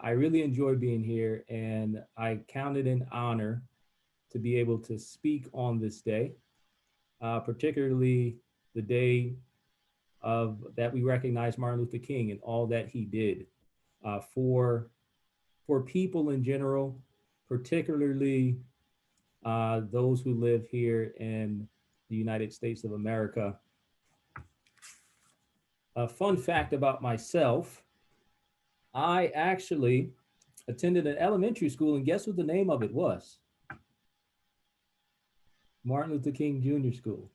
I really enjoy being here, and I count it an honor to be able to speak on this day, particularly the day of that we recognize Martin Luther King and all that he did for people in general, particularly those who live here in the United States of America. A fun fact about myself, I actually attended an elementary school, and guess what the name of it was? Martin Luther King Jr. School.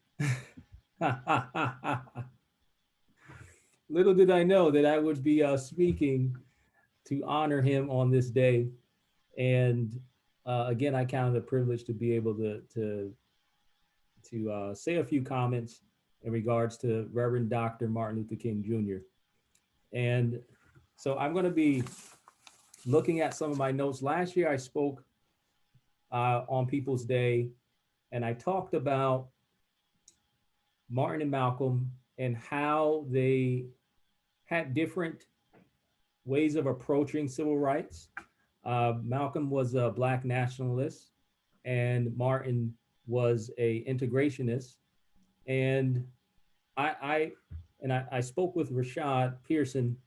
Little did I know that I would be speaking to honor him on this day. And again, I count it a privilege to be able to say a few comments in regards to Reverend Dr. Martin Luther King Jr. And so I'm going to be looking at some of my notes. Last year, I spoke on People's Day, and I talked about Martin and Malcolm and how they had different ways of approaching civil rights. Malcolm was a Black nationalist, and Martin was a integrationist. And I spoke with Rashad Pearson,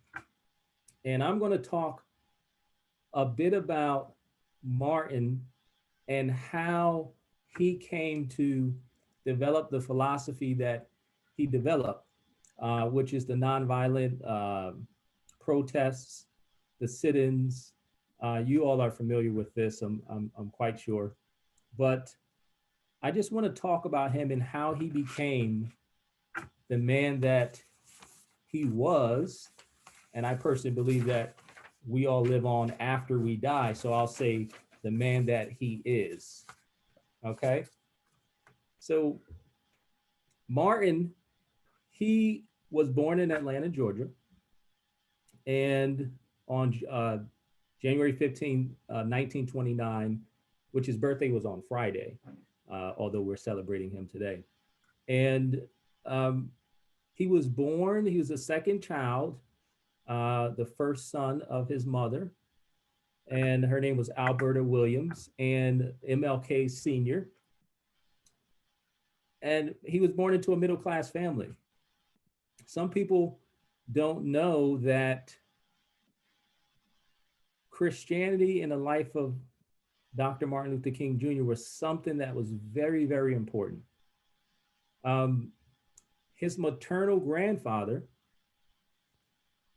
and I'm going to talk a bit about Martin and how he came to develop the philosophy that he developed, which is the nonviolent protests, the sit-ins. You all are familiar with this, I'm quite sure. But I just want to talk about him and how he became the man that he was. And I personally believe that we all live on after we die. So I'll say the man that he is. Okay. So Martin, he was born in Atlanta, Georgia. And on January 15, 1929, which his birthday was on Friday, although we're celebrating him today. And he was born, he was the second child, the first son of his mother, and her name was Alberta Williams, and MLK Sr. And he was born into a middle-class family. Some people don't know that Christianity in the life of Dr. Martin Luther King Jr. was something that was very, very important. His maternal grandfather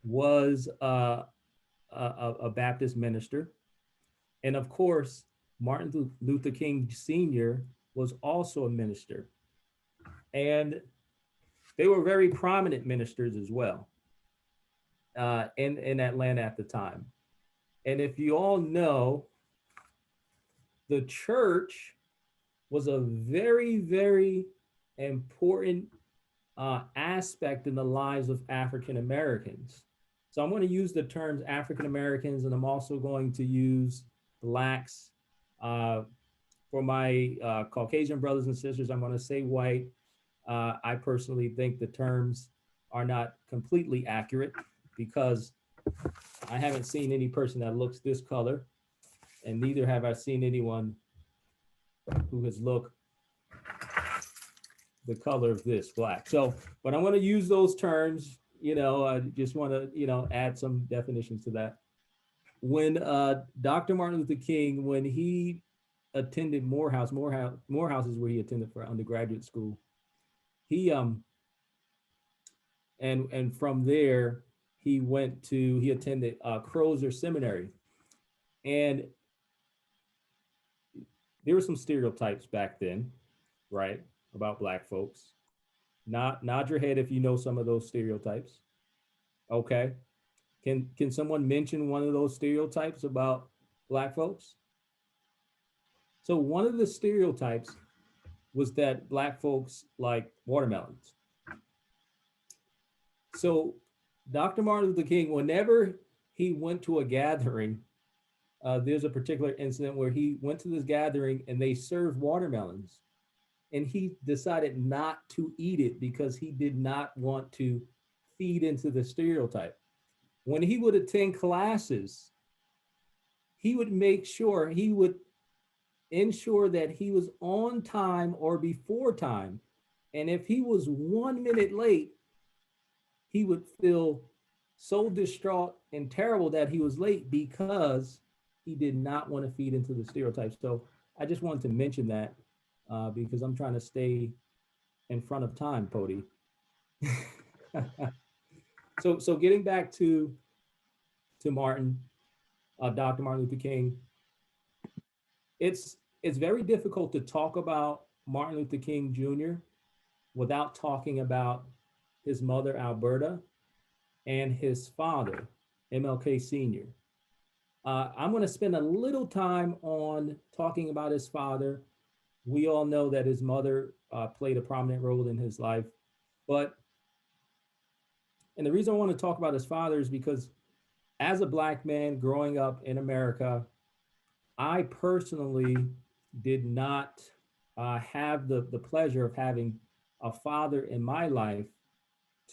was a Baptist minister. And of course, Martin Luther King Sr. was also a minister. And they were very prominent ministers as well in Atlanta at the time. And if you all know, the church was a very, very important aspect in the lives of African Americans. So I'm going to use the terms African Americans, and I'm also going to use Blacks. For my Caucasian brothers and sisters, I'm going to say white. I personally think the terms are not completely accurate because I haven't seen any person that looks this color, and neither have I seen anyone who has looked the color of this, black. So, but I'm going to use those terms, I just want to, add some definitions to that. When Dr. Martin Luther King, when he attended Morehouse is where he attended for undergraduate school. He and from there he attended Crozer Seminary, and there were some stereotypes back then, right, about Black folks. Nod your head if you know some of those stereotypes. Okay, can someone mention one of those stereotypes about Black folks? So one of the stereotypes was that Black folks like watermelons. So Dr. Martin Luther King, whenever he went to a gathering, there's a particular incident where he went to this gathering and they served watermelons, and he decided not to eat it because he did not want to feed into the stereotype. When he would attend classes, he would make sure, he would ensure that he was on time or before time. And if he was 1 minute late, he would feel so distraught and terrible that he was late because he did not want to feed into the stereotypes. So I just wanted to mention that because I'm trying to stay in front of time, Pody. So getting back to Martin, Dr. Martin Luther King, it's very difficult to talk about Martin Luther King Jr. without talking about his mother Alberta and his father MLK Sr. I'm going to spend a little time on talking about his father. We all know that his mother played a prominent role in his life, but and the reason I want to talk about his father is because as a Black man growing up in America, I personally did not have the pleasure of having a father in my life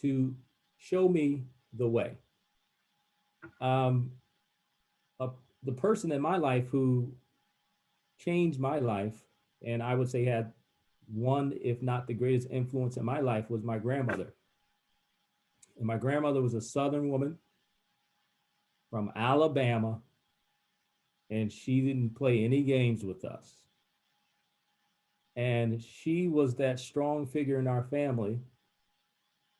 to show me the way. Um, uh, the person in my life who changed my life, and I would say had one, if not the greatest influence in my life, was my grandmother. And my grandmother was a Southern woman from Alabama, and she didn't play any games with us. And she was that strong figure in our family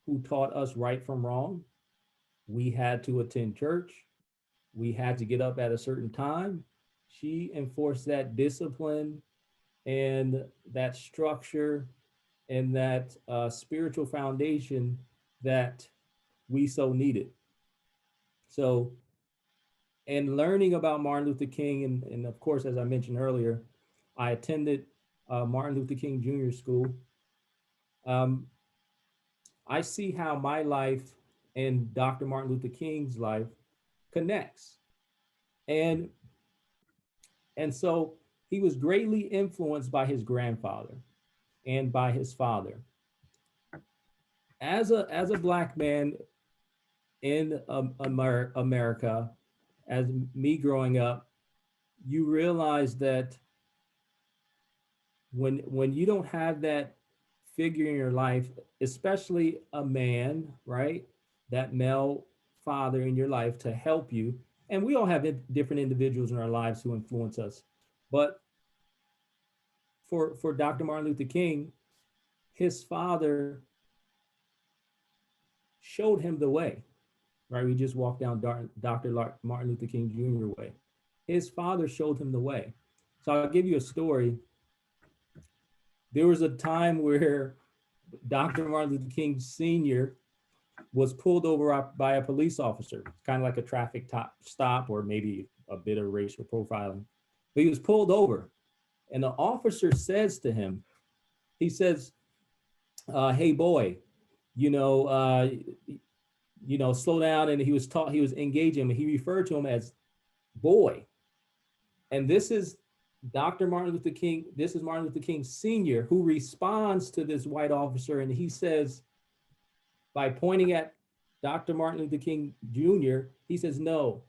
who taught us right from wrong. We had to attend church. We had to get up at a certain time. She enforced that discipline and that structure and that spiritual foundation that we so needed. So, and learning about Martin Luther King, and of course, as I mentioned earlier, I attended Martin Luther King Jr. School. Um, I see how my life and Dr. Martin Luther King's life connects. And and so he was greatly influenced by his grandfather and by his father. As a Black man in America, as me growing up, you realize that when you don't have that figure in your life, especially a man, right? That male father in your life to help you. And we all have different individuals in our lives who influence us. But for Dr. Martin Luther King, his father showed him the way, right? We just walked down Dr. Martin Luther King Jr. way. His father showed him the way. So I'll give you a story. There was a time where Dr. Martin Luther King Sr. was pulled over by a police officer, kind of like a traffic stop or maybe a bit of racial profiling. But he was pulled over, and the officer says to him, he says, "Hey boy, you know, uh, slow down." And he was engaging him. He referred to him as boy, and this is Dr. Martin Luther King. This is Martin Luther King Sr. who responds to this white officer, and he says, by pointing at Dr. Martin Luther King Jr., he says, "No,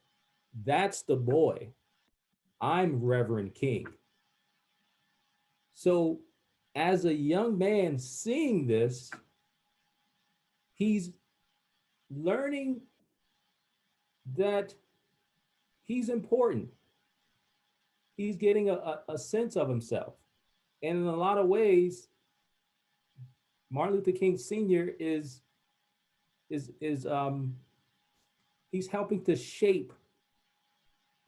that's the boy. I'm Reverend King." So, as a young man seeing this, he's learning that he's important. He's getting a sense of himself. And in a lot of ways, Martin Luther King Sr. is he's helping to shape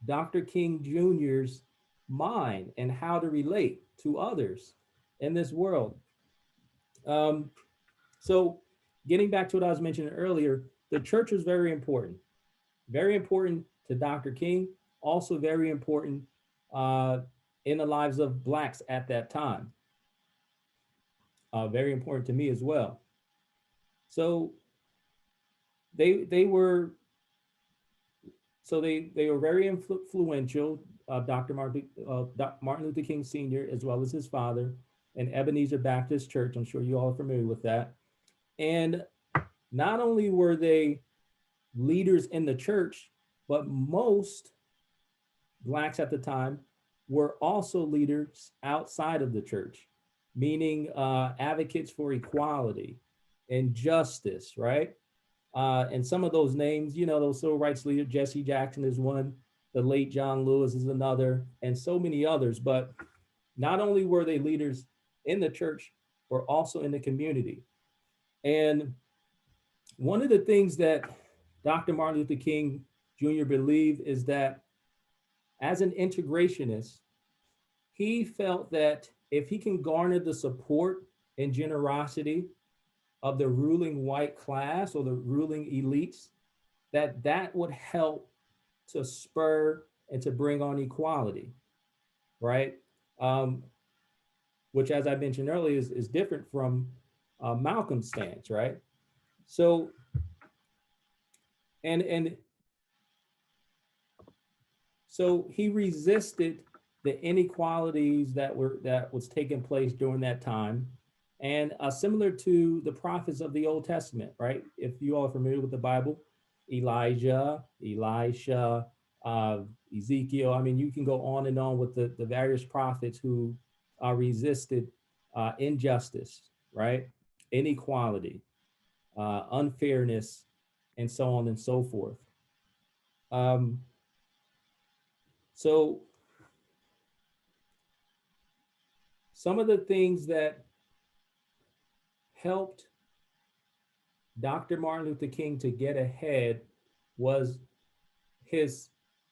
Dr. King Jr.'s mind and how to relate to others in this world. So getting back to what I was mentioning earlier, the church was very important to Dr. King, also very important in the lives of Blacks at that time. Very important to me as well. So they were very influential. Dr. Martin Luther King Sr. as well as his father, and Ebenezer Baptist Church. I'm sure you all are familiar with that. And not only were they leaders in the church, but most blacks at the time were also leaders outside of the church, meaning advocates for equality and justice, right? And some of those names, you know, those civil rights leaders, Jesse Jackson is one, the late John Lewis is another, and so many others. But not only were they leaders in the church, were also in the community. And one of the things that Dr. Martin Luther King Jr. believed is that as an integrationist, he felt that if he can garner the support and generosity of the ruling white class or the ruling elites, that that would help to spur and to bring on equality, right? Um, which, as I mentioned earlier, is different from Malcolm's stance, right? So, and so he resisted the inequalities that was taking place during that time, and similar to the prophets of the Old Testament, right? If you all are familiar with the Bible, Elijah, Elisha, uh, Ezekiel. I mean, you can go on and on with the various prophets who resisted injustice, right? Inequality, unfairness, and so on and so forth. Um, so some of the things that helped Dr. Martin Luther King to get ahead was his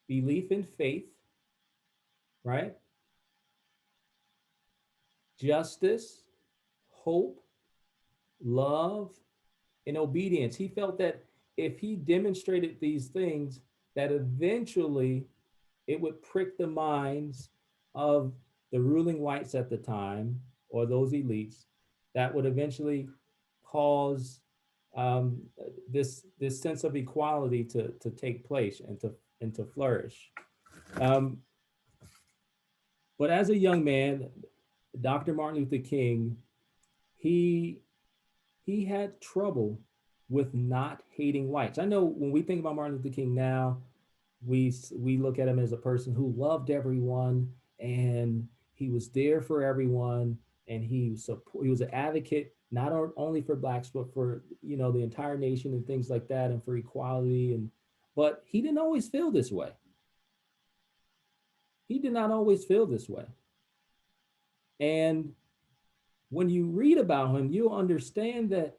belief in faith, right? Justice, hope, love, and obedience. He felt that if he demonstrated these things, that eventually it would prick the minds of the ruling whites at the time or those elites that would eventually cause um, this sense of equality to take place and to flourish. Um, but as a young man, Dr. Martin Luther King, he he had trouble with not hating whites. I know when we think about Martin Luther King now, we look at him as a person who loved everyone and he was there for everyone and he was an advocate not only for blacks but for the entire nation and things like that and for equality and but he didn't always feel this way. He did not always feel this way. And when you read about him, you'll understand that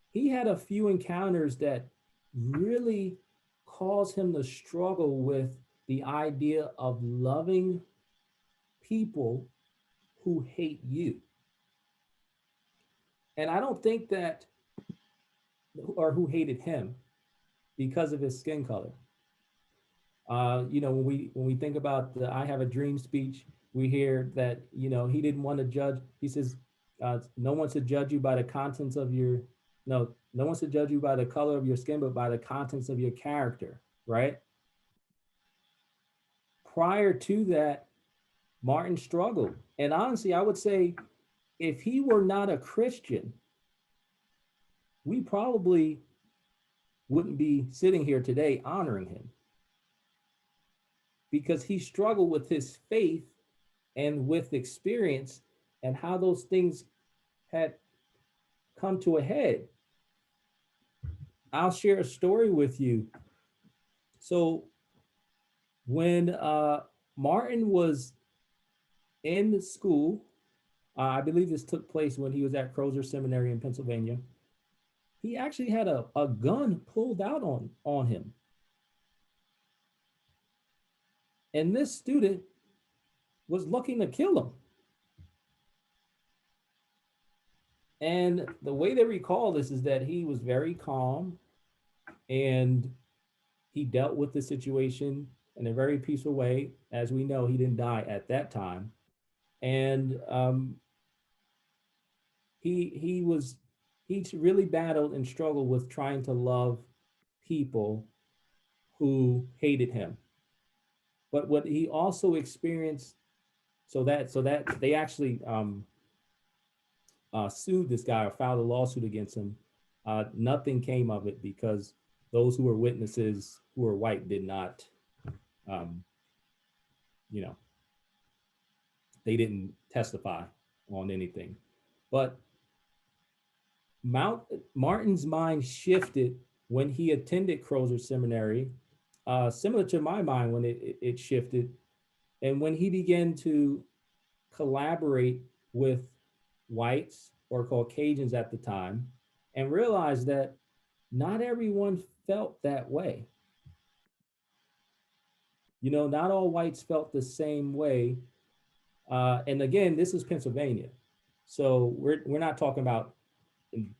he had a few encounters that really caused him to struggle with the idea of loving people who hate you. And I don't think that, or who hated him because of his skin color. When we think about the "I Have a Dream" speech, we hear that he didn't want to judge. He says, "No one should judge you by the contents of your no one should judge you by the color of your skin, but by the contents of your character." Right? Prior to that, Martin struggled, and honestly, I would say, if he were not a Christian, we probably wouldn't be sitting here today honoring him because he struggled with his faith and with experience and how those things had come to a head. I'll share a story with you. So when Martin was in the school, I believe this took place when he was at Crozer Seminary in Pennsylvania. He actually had a gun pulled out on him. And this student was looking to kill him. And the way they recall this is that he was very calm and he dealt with the situation in a very peaceful way. As we know, he didn't die at that time. And he really battled and struggled with trying to love people who hated him. But what he also experienced, so that they actually sued this guy or filed a lawsuit against him. Nothing came of it because those who were witnesses who were white did not you know, they didn't testify on anything. But Mount Martin's mind shifted when he attended Crozer Seminary, similar to my mind when it shifted, and when he began to collaborate with whites or Caucasians at the time, and realized that not everyone felt that way. You know, not all whites felt the same way. And again, this is Pennsylvania. So we're not talking about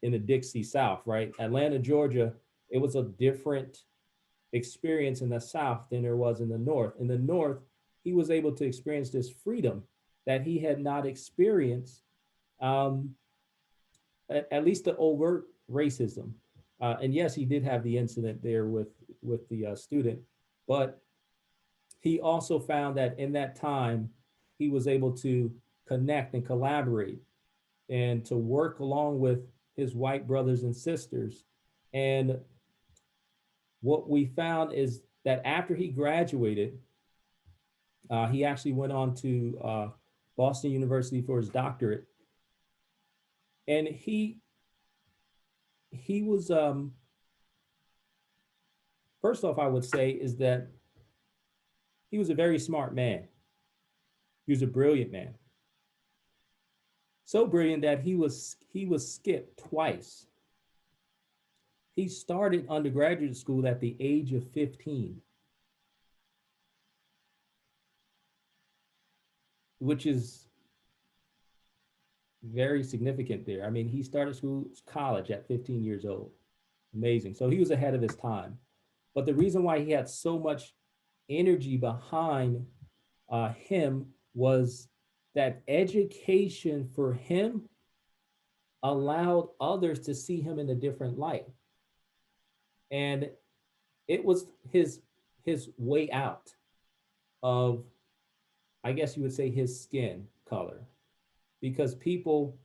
in the Dixie South, right? Atlanta, Georgia, it was a different experience in the South than there was in the North. In the North, he was able to experience this freedom that he had not experienced, um, at least the overt racism. And yes, he did have the incident there with the student, but he also found that in that time, he was able to connect and collaborate and to work along with his white brothers and sisters. And what we found is that after he graduated, he actually went on to Boston University for his doctorate. And he was first off, I would say is that he was a very smart man. He was a brilliant man. So brilliant that he was skipped twice. He started undergraduate school at the age of 15, which is very significant there. I mean, he started school, college at 15 years old. Amazing. So he was ahead of his time. But the reason why he had so much energy behind him was that education for him allowed others to see him in a different light. And it was his way out of, I guess you would say, his skin color, because people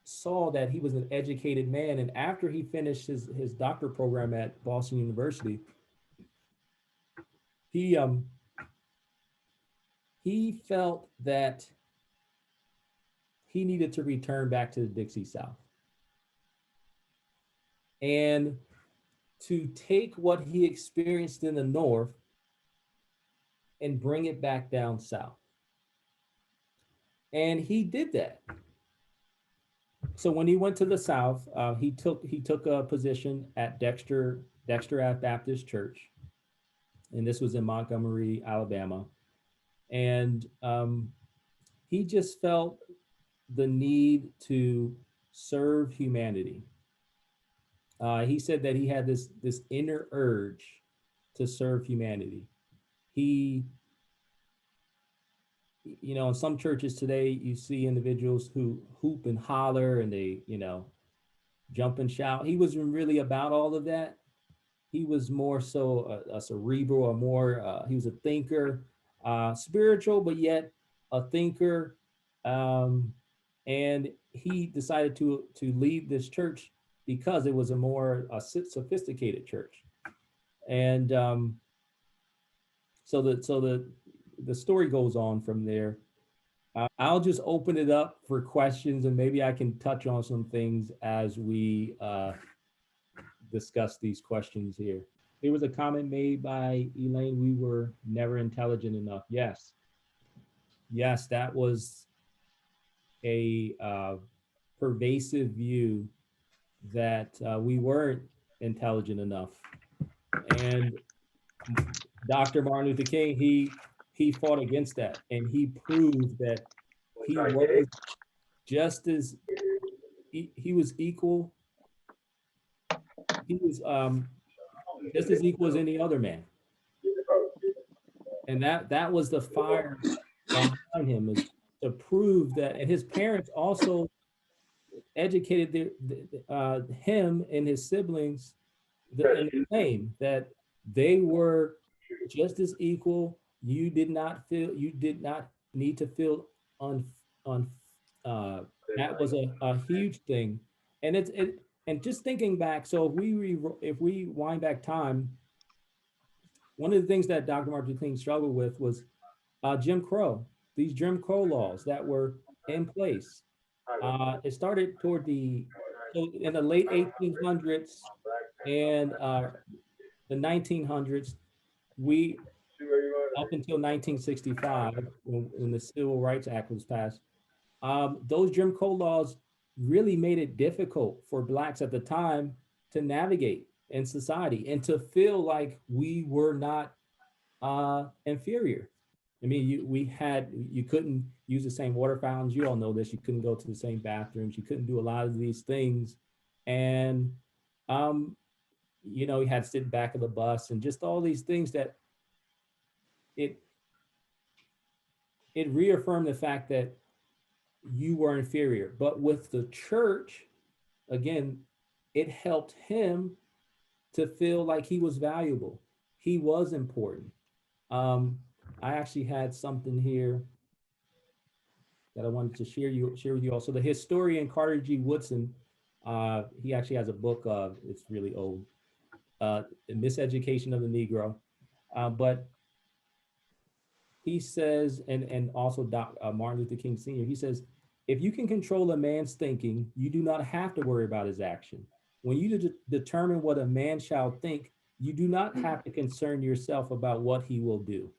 saw that he was an educated man. And after he finished his doctor program at Boston University, he he felt that he needed to return back to the Dixie South and to take what he experienced in the North and bring it back down south. And he did that. So when he went to the South, he took a position at Dexter Baptist Church, and this was in Montgomery, Alabama. And he just felt the need to serve humanity. He said that he had this inner urge to serve humanity. He, in some churches today, you see individuals who hoop and holler and they, jump and shout. He wasn't really about all of that. He was more so a cerebral, or more. He was a thinker, spiritual, but yet a thinker. Um, and he decided to leave this church because it was a more sophisticated church. And so the story goes on from there. I'll just open it up for questions, and maybe I can touch on some things as we discuss these questions here. There was a comment made by Elaine, we were never intelligent enough. Yes. Yes, that was a pervasive view that we weren't intelligent enough. And Dr. Martin Luther King, he fought against that, and he proved that he was just as he was equal. He was just as equal as any other man, and that was the fire behind him, is to prove that. And his parents also educated him and his siblings in the same, that they were just as equal. You did not need to feel on that was a huge thing. And and just thinking back, so if we wind back time, one of the things that Dr. Martin Luther King struggled with was Jim Crow, these Jim Crow laws that were in place. It started toward so in the late 1800s and the 1900s, we, up until 1965, when the Civil Rights Act was passed, those Jim Crow laws really made it difficult for Blacks at the time to navigate in society and to feel like we were not inferior. I mean, you couldn't use the same water fountains. You all know this. You couldn't go to the same bathrooms. You couldn't do a lot of these things, and um, you had to sit back of the bus and just all these things that it it reaffirmed the fact that you were inferior. But with the church, again, it helped him to feel like he was valuable. He was important. Um, I actually had something here that I wanted to share with you also. The historian Carter G. Woodson, he actually has a book. It's really old, The Miseducation of the Negro. But he says, and also Martin Luther King Sr., he says, if you can control a man's thinking, you do not have to worry about his action. When you determine what a man shall think, you do not have to concern yourself about what he will do.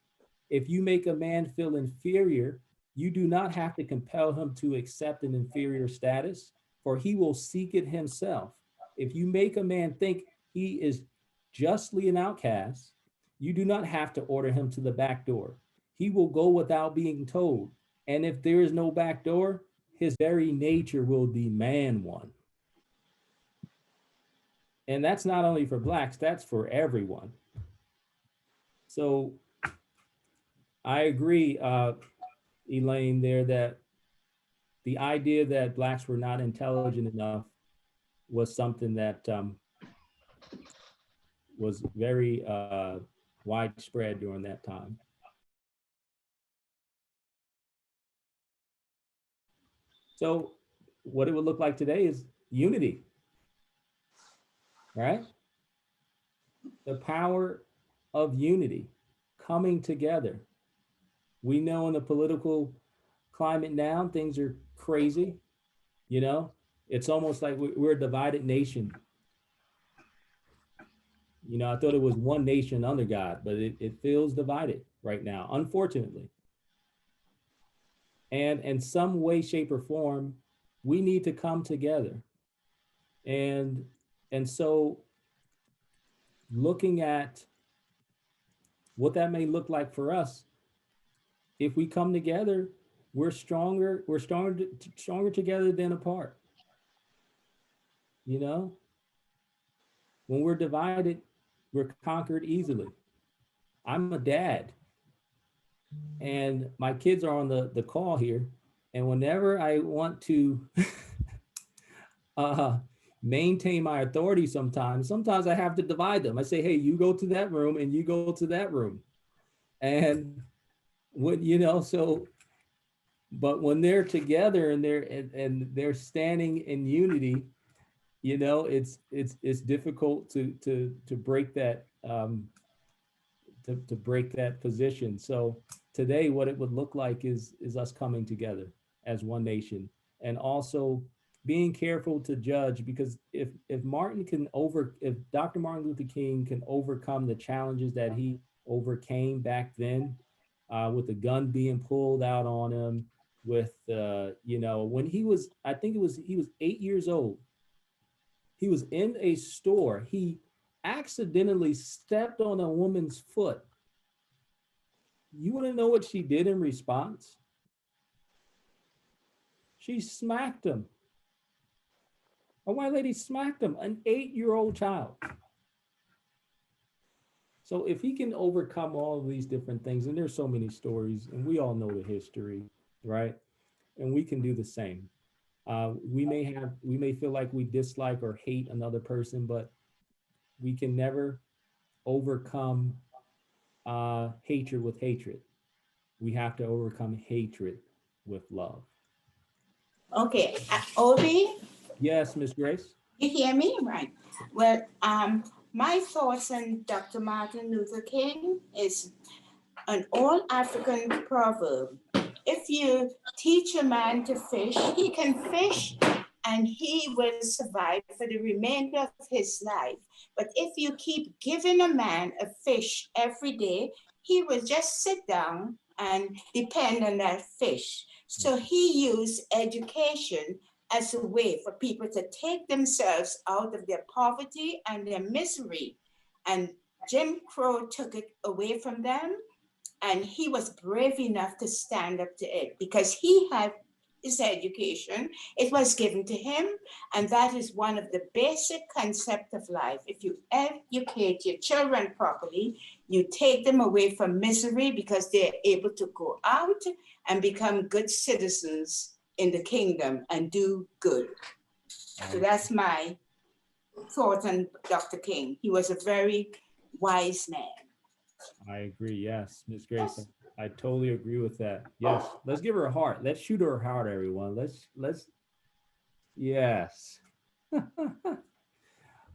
If you make a man feel inferior, you do not have to compel him to accept an inferior status, for he will seek it himself. If you make a man think he is justly an outcast, you do not have to order him to the back door. He will go without being told. And if there is no back door, his very nature will demand one. And that's not only for Blacks, that's for everyone. So I agree, Elaine, there, that the idea that Blacks were not intelligent enough was something that was very widespread during that time. So what it would look like today is unity, right? The power of unity, coming together. We know in the political climate now, things are crazy, you know? It's almost like we're a divided nation. I thought it was one nation under God, but it feels divided right now, unfortunately. And in some way, shape, or form, we need to come together. And so looking at what that may look like for us, if we come together, we're stronger together than apart. When we're divided, we're conquered easily. I'm a dad, and my kids are on the call here, and whenever I want to maintain my authority, sometimes I have to divide them. I say, hey, you go to that room and you go to that room. And but when they're together and they're standing in unity, it's difficult to break that to break that position. So today, what it would look like is us coming together as one nation, and also being careful to judge, because if Dr. Martin Luther King can overcome the challenges that he overcame back then, with the gun being pulled out on him, with when he was 8 years old, he was in a store, he accidentally stepped on a woman's foot. You want to know what she did in response? She smacked him. A white lady smacked him, an 8-year-old child. So if he can overcome all of these different things, and there's so many stories, and we all know the history, right? And we can do the same. We may feel like we dislike or hate another person, but we can never overcome hatred with hatred. We have to overcome hatred with love. Okay, Obie? Yes, Miss Grace? You hear me? Right. Well, My thoughts on Dr. Martin Luther King is an all African proverb. If you teach a man to fish, he can fish and he will survive for the remainder of his life. But if you keep giving a man a fish every day, he will just sit down and depend on that fish. So he used education as a way for people to take themselves out of their poverty and their misery. And Jim Crow took it away from them, and he was brave enough to stand up to it because he had his education. It was given to him, and that is one of the basic concepts of life. If you educate your children properly, you take them away from misery because they're able to go out and become good citizens in the kingdom and do good. So that's my thought on Dr. King. He was a very wise man. I agree. Yes, Miss Grace, I totally agree with that. Yes, let's give her a heart. Let's shoot her a heart, everyone. Yes.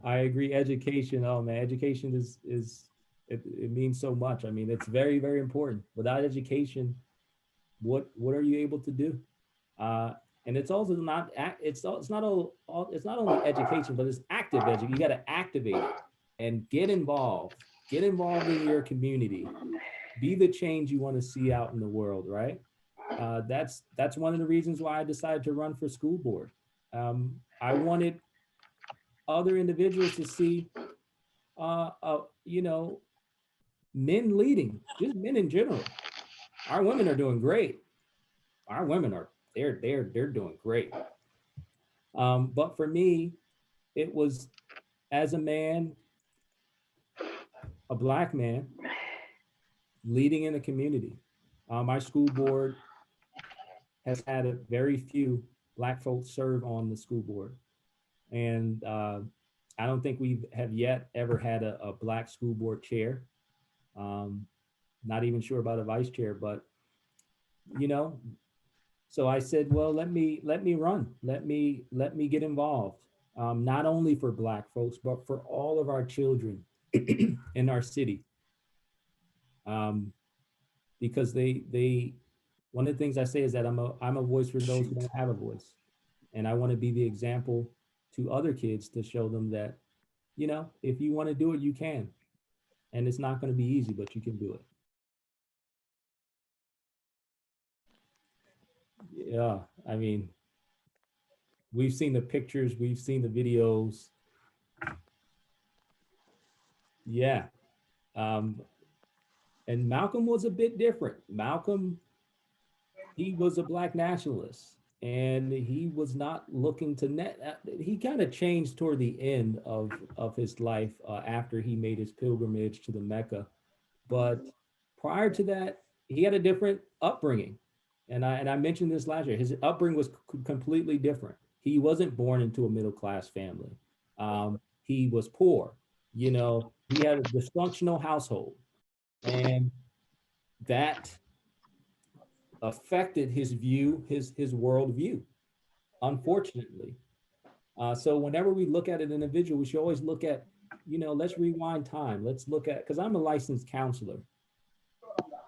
I agree. Education. Oh man, education is it means so much. I mean, it's very, very important. Without education, what are you able to do? Uh, and it's also not it's not only education, but it's active education. You got to activate it and get involved. Get involved in your community. Be the change you want to see out in the world, right? That's one of the reasons why I decided to run for school board. I wanted other individuals to see, you know, men leading, just men in general. Our women are doing great. Our women are they're doing great. But for me, it was as a man, a black man, leading in a community. My school board has had a very few black folks serve on the school board, and I don't think we have yet ever had a black school board chair. Um, Not even sure about a vice chair, but you know, so I said, well, let me run, let me get involved, not only for black folks, but for all of our children in our city, um, because they one of the things I say is that I'm a voice for those who don't have a voice, and I want to be the example to other kids to show them that, if you want to do it, you can, and it's not going to be easy, but you can do it. Yeah, I mean, we've seen the pictures, we've seen the videos. Yeah. Um, and Malcolm was a bit different. Malcolm, he was a black nationalist, and he was not looking to net. He kind of changed toward the end of his life, after he made his pilgrimage to the Mecca. But prior to that, he had a different upbringing. And I mentioned this last year. His upbringing was completely different. He wasn't born into a middle class family. He was poor. He had a dysfunctional household, and that affected his view, his worldview, unfortunately. So whenever we look at an individual, we should always look at, let's rewind time. Let's look at, because I'm a licensed counselor.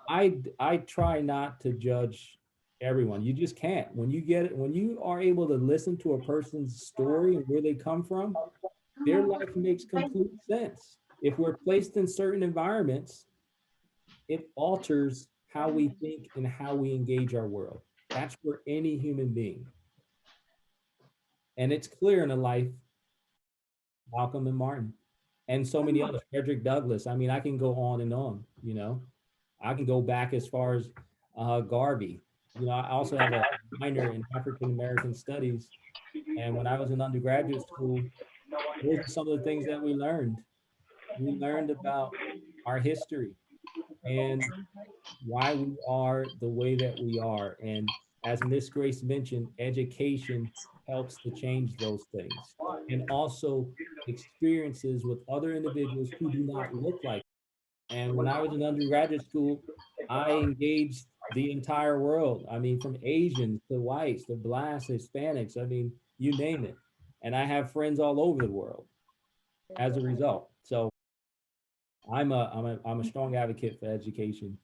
I try not to judge everyone. You just can't. When you are able to listen to a person's story and where they come from, their life makes complete sense. If we're placed in certain environments, it alters how we think and how we engage our world. That's for any human being. And it's clear in the life, Malcolm and Martin, and so many others, Frederick Douglass. I mean, I can go on and on. I can go back as far as Garvey. I also have a minor in African American studies. And when I was in undergraduate school, those are some of the things that we learned. We learned about our history and why we are the way that we are. And as Miss Grace mentioned, education helps to change those things. And also experiences with other individuals who do not look like. And when I was in undergraduate school, I engaged the entire world. I mean, from Asians to whites to blacks, Hispanics, I mean, you name it. And I have friends all over the world as a result. So I'm a strong advocate for education.